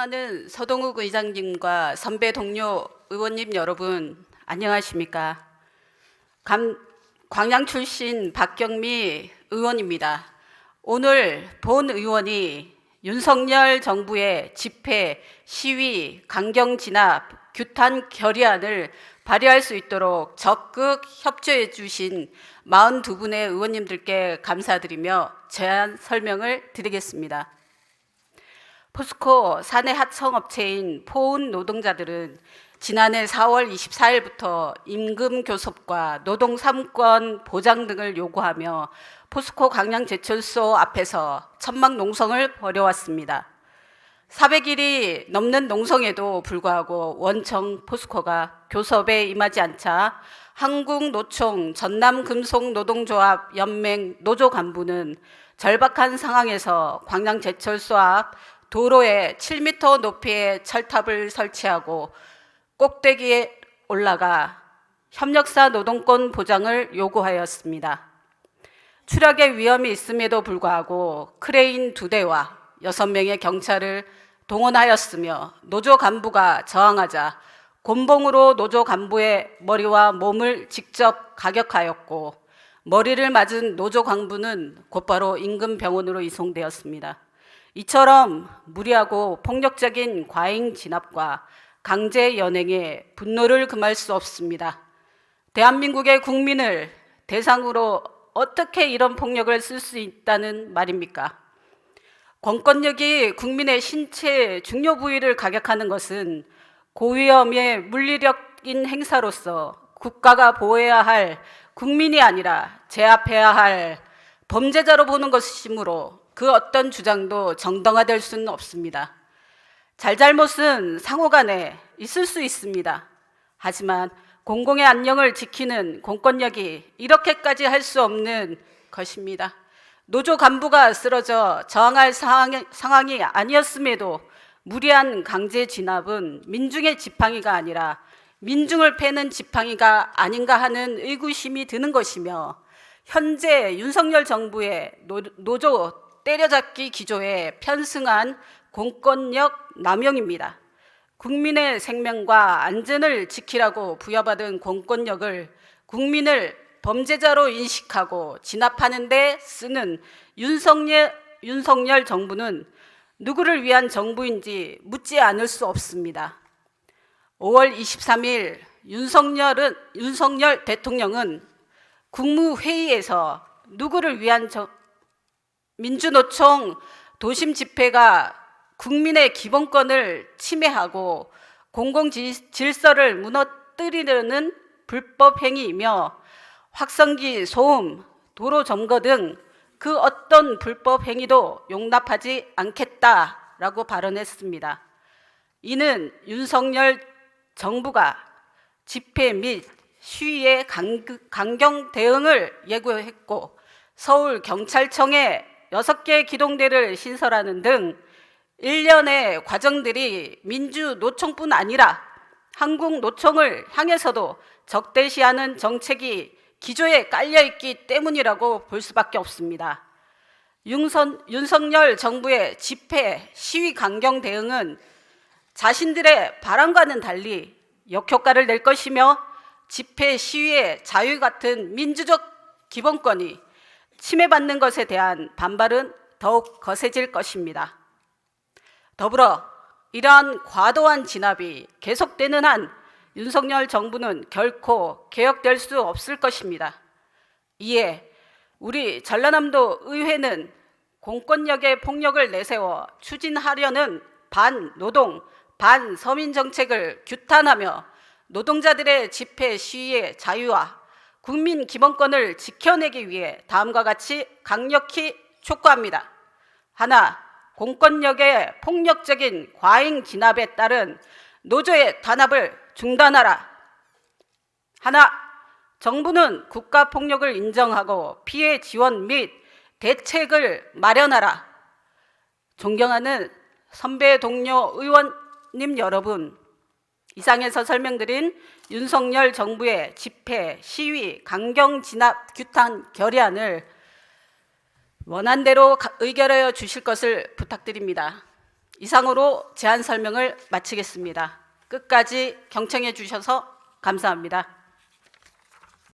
존경하는 서동욱 의장님과 선배 동료 의원님 여러분, 안녕하십니까? 광양 출신 박경미 의원입니다. 오늘 본 의원이 윤석열 정부의 집회, 시위, 강경 진압, 규탄 결의안을 발의할 수 있도록 적극 협조해 주신 42분의 의원님들께 감사드리며 제안 설명을 드리겠습니다. 포스코 사내 하청업체인 포운 노동자들은 지난해 4월 24일부터 임금 교섭과 노동 3권 보장 등을 요구하며 포스코 광양제철소 앞에서 천막 농성을 벌여왔습니다. 400일이 넘는 농성에도 불구하고 원청 포스코가 교섭에 임하지 않자 한국노총 전남금속노동조합 연맹 노조 간부는 절박한 상황에서 광양제철소 앞 도로에 7m 높이의 철탑을 설치하고 꼭대기에 올라가 협력사 노동권 보장을 요구하였습니다. 추락의 위험이 있음에도 불구하고 크레인 2대와 6명의 경찰을 동원하였으며 노조 간부가 저항하자 곤봉으로 노조 간부의 머리와 몸을 직접 가격하였고 머리를 맞은 노조 간부는 곧바로 인근 병원으로 이송되었습니다. 이처럼 무리하고 폭력적인 과잉 진압과 강제 연행에 분노를 금할 수 없습니다. 대한민국의 국민을 대상으로 어떻게 이런 폭력을 쓸 수 있다는 말입니까? 권권력이 국민의 신체 중요 부위를 가격하는 것은 고위험의 물리력인 행사로서 국가가 보호해야 할 국민이 아니라 제압해야 할 범죄자로 보는 것이므로 그 어떤 주장도 정당화될 수는 없습니다. 잘잘못은 상호간에 있을 수 있습니다. 하지만 공공의 안녕을 지키는 공권력이 이렇게까지 할 수 없는 것입니다. 노조 간부가 쓰러져 저항할 상황이 아니었음에도 무리한 강제 진압은 민중의 지팡이가 아니라 민중을 패는 지팡이가 아닌가 하는 의구심이 드는 것이며 현재 윤석열 정부의 노조 때려잡기 기조에 편승한 공권력 남용입니다. 국민의 생명과 안전을 지키라고 부여받은 공권력을 국민을 범죄자로 인식하고 진압하는 데 쓰는 윤석열 정부는 누구를 위한 정부인지 묻지 않을 수 없습니다. 5월 23일 윤석열 대통령은 국무회의에서 누구를 위한 민주노총 도심 집회가 국민의 기본권을 침해하고 공공질서를 무너뜨리려는 불법 행위이며 확성기, 소음, 도로 점거 등 그 어떤 불법 행위도 용납하지 않겠다라고 발언했습니다. 이는 윤석열 정부가 집회 및 시위에 강경 대응을 예고했고 서울경찰청에 6개 기동대를 신설하는 등 일련의 과정들이 민주노총뿐 아니라 한국노총을 향해서도 적대시하는 정책이 기조에 깔려있기 때문이라고 볼 수밖에 없습니다. 윤석열 정부의 집회, 시위 강경 대응은 자신들의 바람과는 달리 역효과를 낼 것이며 집회, 시위의 자유 같은 민주적 기본권이 침해받는 것에 대한 반발은 더욱 거세질 것입니다. 더불어 이러한 과도한 진압이 계속되는 한 윤석열 정부는 결코 개혁될 수 없을 것입니다. 이에 우리 전라남도 의회는 공권력의 폭력을 내세워 추진하려는 반노동, 반서민 정책을 규탄하며 노동자들의 집회, 시위의 자유와 국민 기본권을 지켜내기 위해 다음과 같이 강력히 촉구합니다. 하나, 공권력의 폭력적인 과잉 진압에 따른 노조의 단합을 중단하라. 하나, 정부는 국가 폭력을 인정하고 피해 지원 및 대책을 마련하라. 존경하는 선배 동료 의원님 여러분, 이상에서 설명드린 윤석열 정부의 집회, 시위, 강경 진압 규탄 결의안을 원안대로 의결하여 주실 것을 부탁드립니다. 이상으로 제안 설명을 마치겠습니다. 끝까지 경청해 주셔서 감사합니다.